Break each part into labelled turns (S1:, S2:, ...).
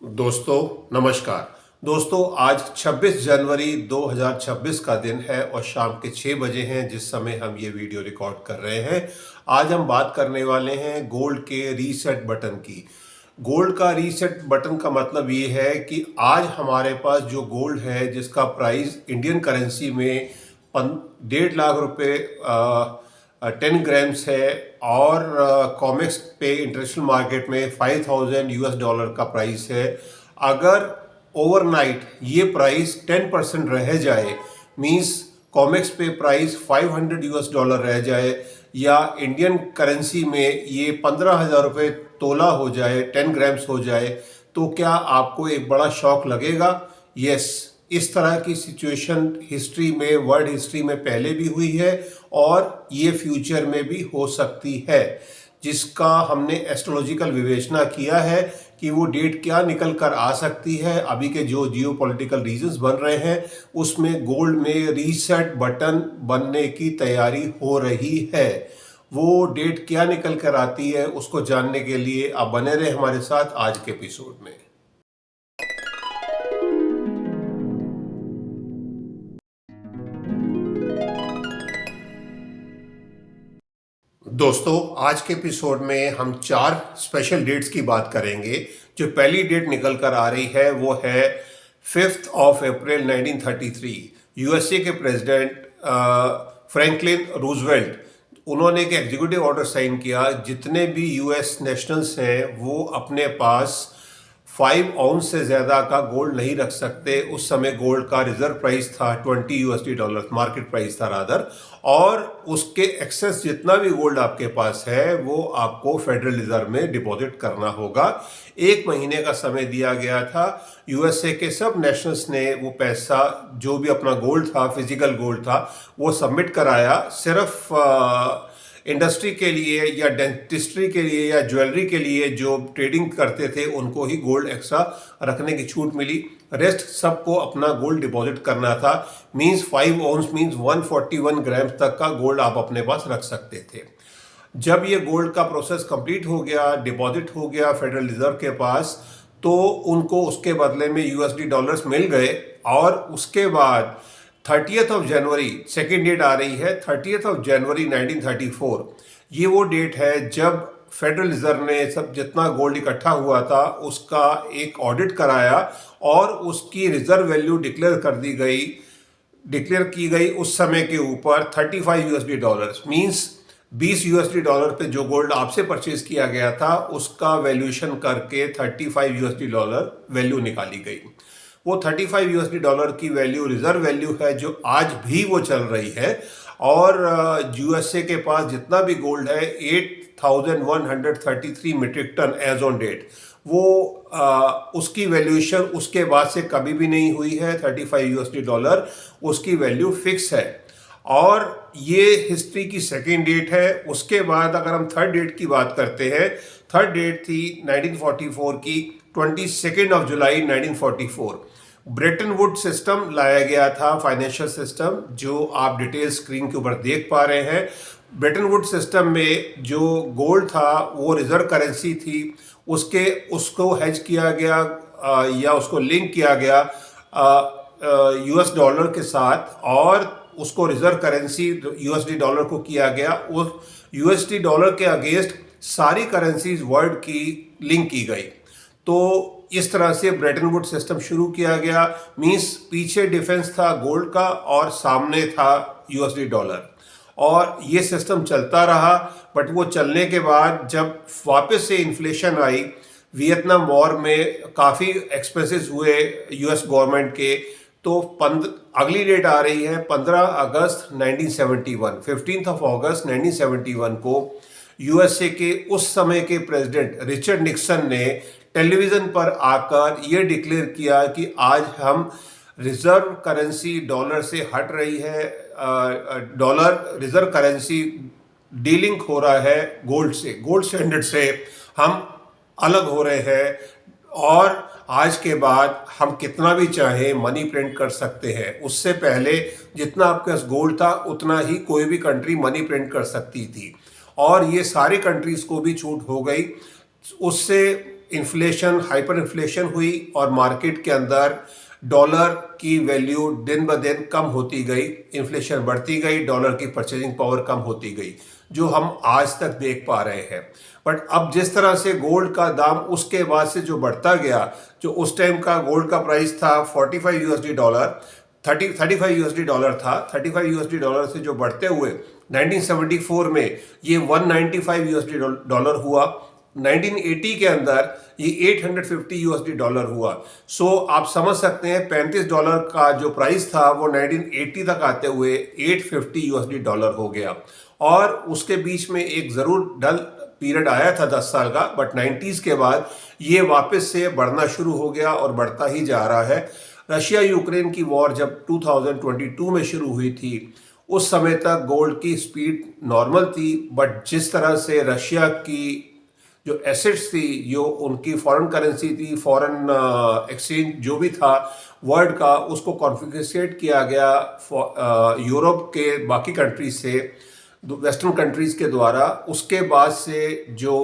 S1: दोस्तों नमस्कार। दोस्तों आज 26 जनवरी 2026 का दिन है और शाम के 6 बजे हैं जिस समय हम ये वीडियो रिकॉर्ड कर रहे हैं। आज हम बात करने वाले हैं गोल्ड के रीसेट बटन की। गोल्ड का रीसेट बटन का मतलब ये है कि आज हमारे पास जो गोल्ड है जिसका प्राइस इंडियन करेंसी में 1.5 लाख रुपए 10 ग्राम्स है और कॉमेक्स पे इंटरनेशनल मार्केट में $5,000 का प्राइस है। अगर ओवरनाइट ये प्राइस 10% रह जाए, मींस कॉमेक्स पे प्राइस $500 रह जाए या इंडियन करेंसी में ये 15,000 रुपये तोला हो जाए, 10 ग्राम्स हो जाए, तो क्या आपको एक बड़ा शॉक लगेगा? यस, इस तरह की सिचुएशन हिस्ट्री में, वर्ल्ड हिस्ट्री में पहले भी हुई है और ये फ्यूचर में भी हो सकती है, जिसका हमने एस्ट्रोलॉजिकल विवेचना किया है कि वो डेट क्या निकल कर आ सकती है। अभी के जो जियोपॉलिटिकल रीजंस बन रहे हैं उसमें गोल्ड में रीसेट बटन बनने की तैयारी हो रही है। वो डेट क्या निकल कर आती है उसको जानने के लिए आप बने रहे हमारे साथ आज के एपिसोड में। दोस्तों आज के एपिसोड में हम 4 स्पेशल डेट्स की बात करेंगे। जो पहली डेट निकल कर आ रही है वो है 5 अप्रैल 1933। यूएसए के प्रेसिडेंट फ्रैंकलिन रूजवेल्ट, उन्होंने एक एग्जीक्यूटिव ऑर्डर साइन किया, जितने भी यूएस नेशनल्स हैं वो अपने पास 5 आउंस से ज़्यादा का गोल्ड नहीं रख सकते। उस समय गोल्ड का रिजर्व प्राइस था $20, मार्केट प्राइस था रादर, और उसके एक्सेस जितना भी गोल्ड आपके पास है वो आपको फेडरल रिजर्व में डिपॉजिट करना होगा। 1 महीने का समय दिया गया था। यूएसए के सब नेशनल्स ने वो पैसा, जो भी अपना गोल्ड था, फिजिकल गोल्ड था, वो सबमिट कराया। सिर्फ इंडस्ट्री के लिए या डेंटिस्ट्री के लिए या ज्वेलरी के लिए जो ट्रेडिंग करते थे उनको ही गोल्ड एक्स्ट्रा रखने की छूट मिली। रेस्ट सबको अपना गोल्ड डिपॉजिट करना था। मींस 5 आउंस मींस 141 ग्राम तक का गोल्ड आप अपने पास रख सकते थे। जब ये गोल्ड का प्रोसेस कंप्लीट हो गया, डिपॉजिट हो गया फेडरल रिजर्व के पास, तो उनको उसके बदले में यूएसडी डॉलर्स मिल गए। और उसके बाद 30 जनवरी, सेकेंड डेट आ रही है 30 जनवरी 1934। ये वो डेट है जब फेडरल रिजर्व ने सब जितना गोल्ड इकट्ठा हुआ था उसका एक ऑडिट कराया और उसकी रिजर्व वैल्यू डिक्लेयर की गई उस समय के ऊपर $35 मींस $20 पे जो गोल्ड आपसे परचेज किया गया था उसका वैल्यूएशन करके $35 वैल्यू निकाली गई। वो $35 की वैल्यू रिजर्व वैल्यू है जो आज भी वो चल रही है। और यूएसए के पास जितना भी गोल्ड है 8,133 metric ton as on date, वो उसकी वैल्यूएशन उसके बाद से कभी भी नहीं हुई है। $35 उसकी वैल्यू फिक्स है और ये हिस्ट्री की सेकेंड डेट है। उसके बाद अगर हम थर्ड डेट की बात करते हैं, थर्ड डेट थी 1944 की 22 जुलाई 1944। ब्रेटन वुड सिस्टम लाया गया था, फाइनेंशियल सिस्टम, जो आप डिटेल स्क्रीन के ऊपर देख पा रहे हैं। ब्रेटन वुड सिस्टम में जो गोल्ड था वो रिजर्व करेंसी थी, उसको हेज किया गया या उसको लिंक किया गया यूएस डॉलर के साथ, और उसको रिजर्व करेंसी यूएसडी डॉलर को किया गया। उस यूएसडी डॉलर के अगेंस्ट सारी करेंसीज वर्ल्ड की लिंक की गई। तो इस तरह से ब्रेटन वुड सिस्टम शुरू किया गया। मींस पीछे डिफेंस था गोल्ड का और सामने था यूएसडी डॉलर, और ये सिस्टम चलता रहा। बट वो चलने के बाद जब वापस से इन्फ्लेशन आई, वियतनाम वॉर में काफ़ी एक्सपेंसेस हुए यूएस गवर्नमेंट के, तो अगली डेट आ रही है 15 अगस्त 1971। 15 अगस्त 1971 को यूएसए के उस समय के प्रेसिडेंट रिचर्ड निक्सन ने टेलीविज़न पर आकर ये डिक्लेयर किया कि आज हम रिजर्व करेंसी डॉलर से हट रही है, डॉलर रिजर्व करेंसी डीलिंग हो रहा है गोल्ड से, गोल्ड स्टैंडर्ड से हम अलग हो रहे हैं, और आज के बाद हम कितना भी चाहें मनी प्रिंट कर सकते हैं। उससे पहले जितना आपके पास गोल्ड था उतना ही कोई भी कंट्री मनी प्रिंट कर सकती थी, और ये सारी कंट्रीज को भी छूट हो गई। उससे इन्फ्लेशन, हाइपर इन्फ्लेशन हुई और मार्केट के अंदर डॉलर की वैल्यू दिन ब दिन कम होती गई, इन्फ्लेशन बढ़ती गई, डॉलर की परचेजिंग पावर कम होती गई, जो हम आज तक देख पा रहे हैं। बट अब जिस तरह से गोल्ड का दाम उसके बाद से जो बढ़ता गया, जो उस टाइम का गोल्ड का प्राइस था 45 यूएसडी डॉलर, 35 यूएसडी डॉलर था, 35 यूएसडी डॉलर से जो बढ़ते हुए 1974 में ये 195 यूएसडी डॉलर हुआ, 1980 के अंदर ये 850 यूएसडी डॉलर हुआ। सो आप समझ सकते हैं $35 का जो प्राइस था वो 1980 तक आते हुए 850 यूएसडी डॉलर हो गया। और उसके बीच में एक ज़रूर डल पीरियड आया था 10 साल का, बट 90s के बाद ये वापस से बढ़ना शुरू हो गया और बढ़ता ही जा रहा है। रशिया यूक्रेन की वॉर जब 2022 में शुरू हुई थी, उस समय तक गोल्ड की स्पीड नॉर्मल थी, बट जिस तरह से रशिया की जो एसेट्स थी, जो उनकी फॉरेन करेंसी थी, फॉरेन एक्सचेंज जो भी था वर्ल्ड का, उसको कॉन्फिस्केट किया गया यूरोप के बाकी कंट्रीज से, वेस्टर्न कंट्रीज के द्वारा। उसके बाद से जो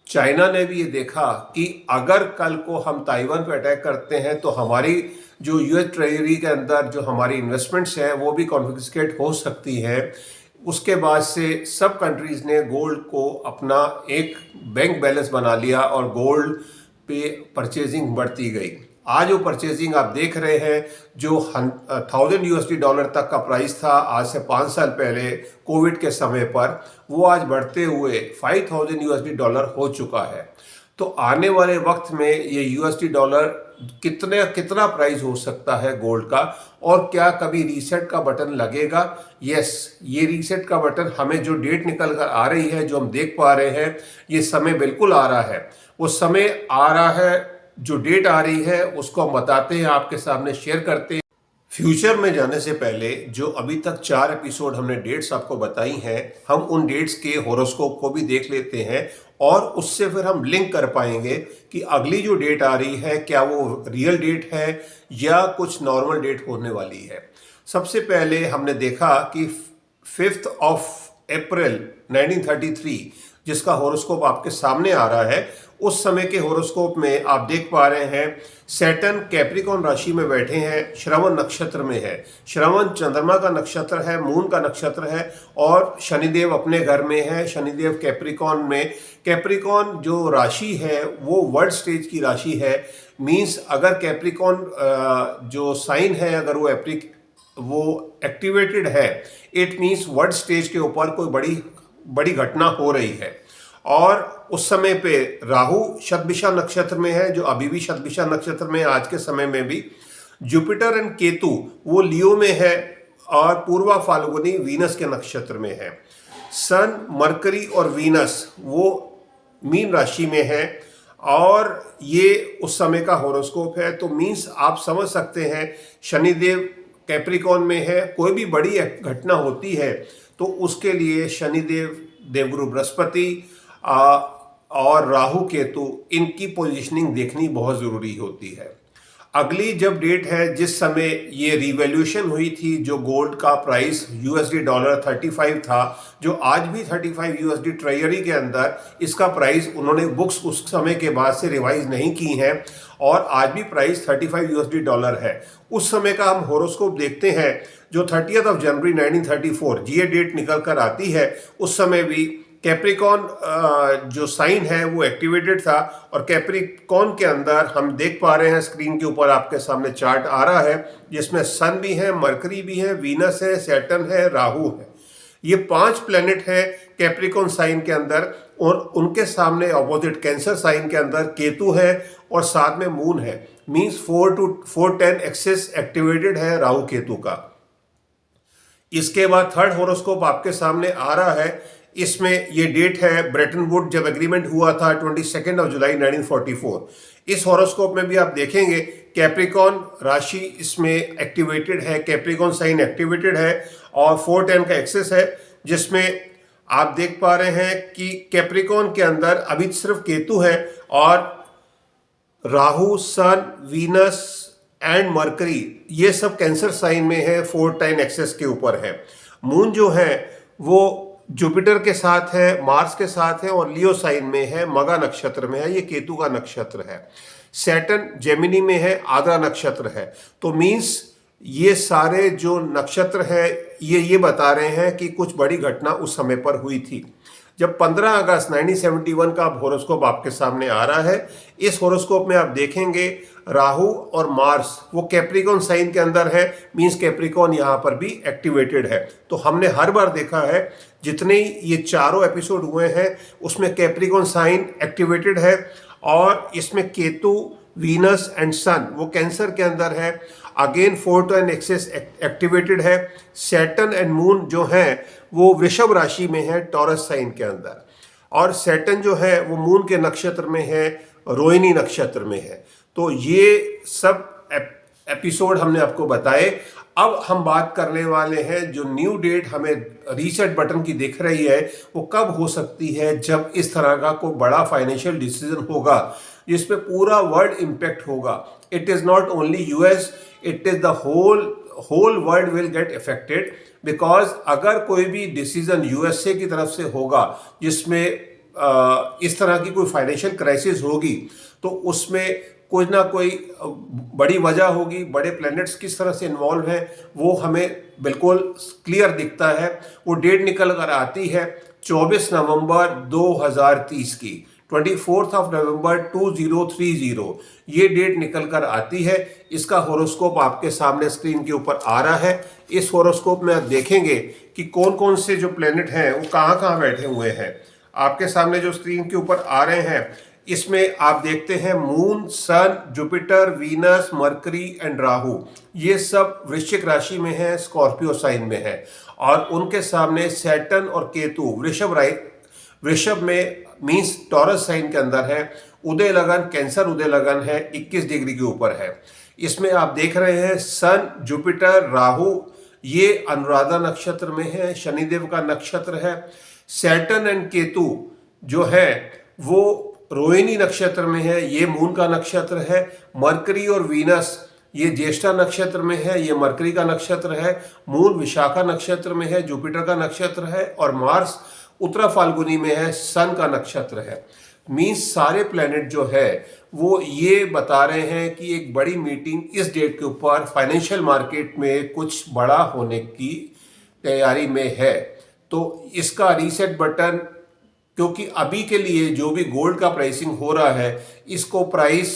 S1: चाइना ने भी ये देखा कि अगर कल को हम ताइवान पे अटैक करते हैं तो हमारी जो यूएस ट्रेजरी के अंदर जो हमारी इन्वेस्टमेंट्स हैं वो भी कॉन्फिस्केट हो सकती हैं। उसके बाद से सब कंट्रीज़ ने गोल्ड को अपना एक बैंक बैलेंस बना लिया और गोल्ड पे परचेजिंग बढ़ती गई। आज वो परचेजिंग आप देख रहे हैं, जो 1000 यूएसडी डॉलर तक का प्राइस था आज से 5 साल पहले कोविड के समय पर, वो आज बढ़ते हुए 5000 यूएसडी डॉलर हो चुका है। तो आने वाले वक्त में ये यूएसडी डॉलर कितना प्राइस हो सकता है गोल्ड का, और क्या कभी रीसेट का बटन लगेगा? यस, ये रीसेट का बटन हमें जो डेट निकल कर आ रही है, जो हम देख पा रहे हैं, ये समय बिल्कुल आ रहा है। वो समय आ रहा है, जो डेट आ रही है उसको हम बताते हैं, आपके सामने शेयर करते हैं। फ्यूचर में जाने से पहले जो अभी तक 4 एपिसोड हमने डेट्स आपको बताई हैं, हम उन डेट्स के होरोस्कोप को भी देख लेते हैं और उससे फिर हम लिंक कर पाएंगे कि अगली जो डेट आ रही है क्या वो रियल डेट है या कुछ नॉर्मल डेट होने वाली है। सबसे पहले हमने देखा कि 5 अप्रैल 1933 जिसका होरोस्कोप आपके सामने आ रहा है, उस समय के होरोस्कोप में आप देख पा रहे हैं सैटर्न कैप्रिकॉन राशि में बैठे हैं, श्रवण नक्षत्र में है। श्रवण चंद्रमा का नक्षत्र है, मून का नक्षत्र है, और शनिदेव अपने घर में है, शनिदेव कैप्रिकॉन में। कैप्रिकॉन जो राशि है वो वर्ल्ड स्टेज की राशि है। मींस अगर कैप्रिकॉन जो साइन है अगर वो एक्टिवेटेड है, इट मींस वर्ल्ड स्टेज के ऊपर कोई बड़ी घटना हो रही है। और उस समय पे राहु शतभिषा नक्षत्र में है, जो अभी भी शतभिषा नक्षत्र में है आज के समय में भी। जुपिटर एंड केतु वो लियो में है और पूर्वा फाल्गुनी वीनस के नक्षत्र में है। सन, मरकरी और वीनस वो मीन राशि में है और ये उस समय का होरोस्कोप है। तो मीन्स आप समझ सकते हैं शनिदेव कैप्रिकॉन में है, कोई भी बड़ी घटना होती है तो उसके लिए शनिदेव, देवगुरु बृहस्पति और राहु केतु, इनकी पोजीशनिंग देखनी बहुत ज़रूरी होती है। अगली जब डेट है जिस समय ये रिवैल्यूएशन हुई थी, जो गोल्ड का प्राइस यूएसडी डॉलर 35 था, जो आज भी 35 यूएसडी ट्रेजरी के अंदर इसका प्राइस उन्होंने बुक्स उस समय के बाद से रिवाइज नहीं की हैं और आज भी प्राइस 35 यूएसडी डॉलर है। उस समय का हम होरोस्कोप देखते हैं जो 30 जनवरी 1934 ये डेट निकल कर आती है। उस समय भी कैप्रिकॉन जो साइन है वो एक्टिवेटेड था और कैप्रिकॉन के अंदर हम देख पा रहे हैं, स्क्रीन के ऊपर आपके सामने चार्ट आ रहा है जिसमें सन भी है, मरकरी भी है, वीनस है, सैटर्न है, राहु है। ये 5 प्लेनेट है कैप्रिकॉन साइन के अंदर और उनके सामने अपोजिट कैंसर साइन के अंदर केतु है और साथ में मून है। मींस 4 to 410 एक्सेस एक्टिवेटेड है राहु केतु का। इसके बाद थर्ड होरोस्कोप आपके सामने आ रहा है। इसमें ये डेट है ब्रेटन वुड जब एग्रीमेंट हुआ था 22 जुलाई 1944। इस होरोस्कोप में भी आप देखेंगे कैप्रिकॉन राशि इसमें एक्टिवेटेड है, कैप्रिकॉन साइन एक्टिवेटेड है और 410 का एक्सेस है, जिसमें आप देख पा रहे हैं कि कैप्रिकॉन के अंदर अभी सिर्फ केतु है और राहु, सन, वीनस एंड मरकरी ये सब कैंसर साइन में है, 410 एक्सेस के ऊपर है। मून जो है वो जुपिटर के साथ है, मार्स के साथ है और लियो साइन में है, मगा नक्षत्र में है, ये केतु का नक्षत्र है। सैटर्न जेमिनी में है, आद्रा नक्षत्र है। तो मीन्स ये सारे जो नक्षत्र है ये बता रहे हैं कि कुछ बड़ी घटना उस समय पर हुई थी। जब 15 अगस्त 1971 का हॉरोस्कोप आपके सामने आ रहा है, इस हॉरोस्कोप में आप देखेंगे राहु और मार्स वो कैप्रिकॉन साइन के अंदर है, मींस कैप्रिकॉन यहाँ पर भी एक्टिवेटेड है। तो हमने हर बार देखा है जितने ये चारों एपिसोड हुए हैं उसमें कैप्रिकॉन साइन एक्टिवेटेड है और इसमें केतु, वीनस एंड सन वो कैंसर के अंदर है। Again fourth and axis activated है। सैटर्न एंड मून जो है वो वृषभ राशि में है, टॉरस साइन के अंदर। और सैटर्न जो है वो मून के नक्षत्र में है, रोहिणी नक्षत्र में है। तो ये सब एपिसोड हमने आपको बताए। अब हम बात करने वाले हैं जो न्यू डेट हमें रीसेट बटन की दिख रही है वो कब हो सकती है, जब इस तरह का कोई बड़ा फाइनेंशियल डिसीजन होगा जिस पे पूरा वर्ल्ड इम्पैक्ट होगा। It is not only US, it is the whole world will get affected. Because अगर कोई भी डिसीजन यूएसए की तरफ से होगा जिसमें इस तरह की कोई फाइनेंशियल क्राइसिस होगी तो उसमें कोई ना कोई बड़ी वजह होगी। बड़े प्लैनेट्स किस तरह से इन्वॉल्व हैं वो हमें बिल्कुल क्लियर दिखता है। वो डेट निकल कर आती है 24 नवंबर 2030 की, 24 ऑफ नवंबर 2030 ये डेट निकल कर आती है। इसका होरोस्कोप आपके सामने स्क्रीन के ऊपर आ रहा है। इस होरोस्कोप में आप देखेंगे कि कौन कौन से जो प्लैनेट हैं वो कहाँ कहाँ बैठे हुए हैं। आपके सामने जो स्क्रीन के ऊपर आ रहे हैं इसमें आप देखते हैं moon, sun, Jupiter, Venus, Mercury and Rahu, ये सब वृश्चिक राशि में है, स्कॉर्पियो साइन में है। और उनके सामने सैटर्न और केतु वृषभ में मीन्स टॉरस साइन के अंदर है। उदय लगन कैंसर उदय लगन है, 21 डिग्री के ऊपर है। इसमें आप देख रहे हैं सन, जुपिटर, राहु ये अनुराधा नक्षत्र में है, शनिदेव का नक्षत्र है। सैटर्न एंड केतु जो है वो रोहिणी नक्षत्र में है, ये मून का नक्षत्र है। मरकरी और वीनस ये ज्येष्ठा नक्षत्र में है, ये मरकरी का नक्षत्र है। मून विशाखा नक्षत्र में है, जुपिटर का नक्षत्र है। और मार्स उत्तरा फाल्गुनी में है, सन का नक्षत्र है। मीन्स सारे प्लैनेट जो है वो ये बता रहे हैं कि एक बड़ी मीटिंग इस डेट के ऊपर फाइनेंशियल मार्केट में कुछ बड़ा होने की तैयारी में है। तो इसका रीसेट बटन, क्योंकि अभी के लिए जो भी गोल्ड का प्राइसिंग हो रहा है इसको प्राइस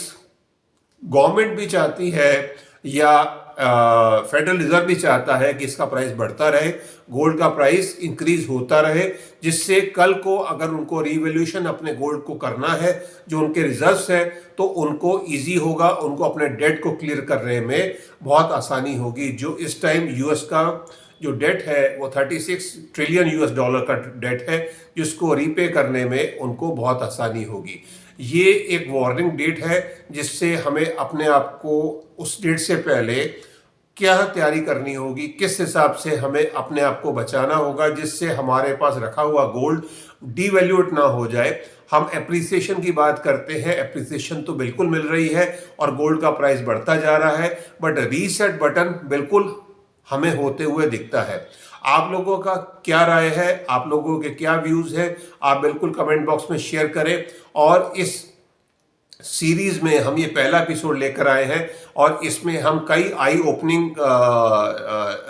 S1: गवर्नमेंट भी चाहती है या फेडरल रिजर्व भी चाहता है कि इसका प्राइस बढ़ता रहे, गोल्ड का प्राइस इंक्रीज होता रहे, जिससे कल को अगर उनको रीवैल्यूएशन अपने गोल्ड को करना है, जो उनके रिजर्व्स है, तो उनको इजी होगा, उनको अपने डेट को क्लियर करने में बहुत आसानी होगी। जो इस टाइम यूएस का जो डेट है वो 36 ट्रिलियन यूएस डॉलर का डेट है, जिसको रीपे करने में उनको बहुत आसानी होगी। ये एक वार्निंग डेट है जिससे हमें अपने आप को उस डेट से पहले क्या तैयारी करनी होगी, किस हिसाब से हमें अपने आप को बचाना होगा जिससे हमारे पास रखा हुआ गोल्ड डीवैल्यूएट ना हो जाए। हम एप्रिसिएशन की बात करते हैं, एप्रिसिएशन तो बिल्कुल मिल रही है और गोल्ड का प्राइस बढ़ता जा रहा है, बट रीसेट बटन बिल्कुल हमें होते हुए दिखता है। आप लोगों का क्या राय है, आप लोगों के क्या व्यूज हैं, आप बिल्कुल कमेंट बॉक्स में शेयर करें। और इस सीरीज में हम ये पहला एपिसोड लेकर आए हैं और इसमें हम कई आई ओपनिंग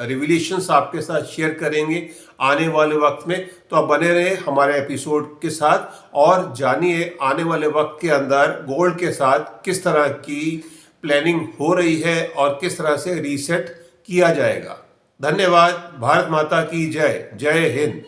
S1: रिविलेशंस आपके साथ शेयर करेंगे आने वाले वक्त में। तो आप बने रहे हमारे एपिसोड के साथ और जानिए आने वाले वक्त के अंदर गोल्ड के साथ किस तरह की प्लानिंग हो रही है और किस तरह से रीसेट किया जाएगा। धन्यवाद। भारत माता की जय। जय हिंद।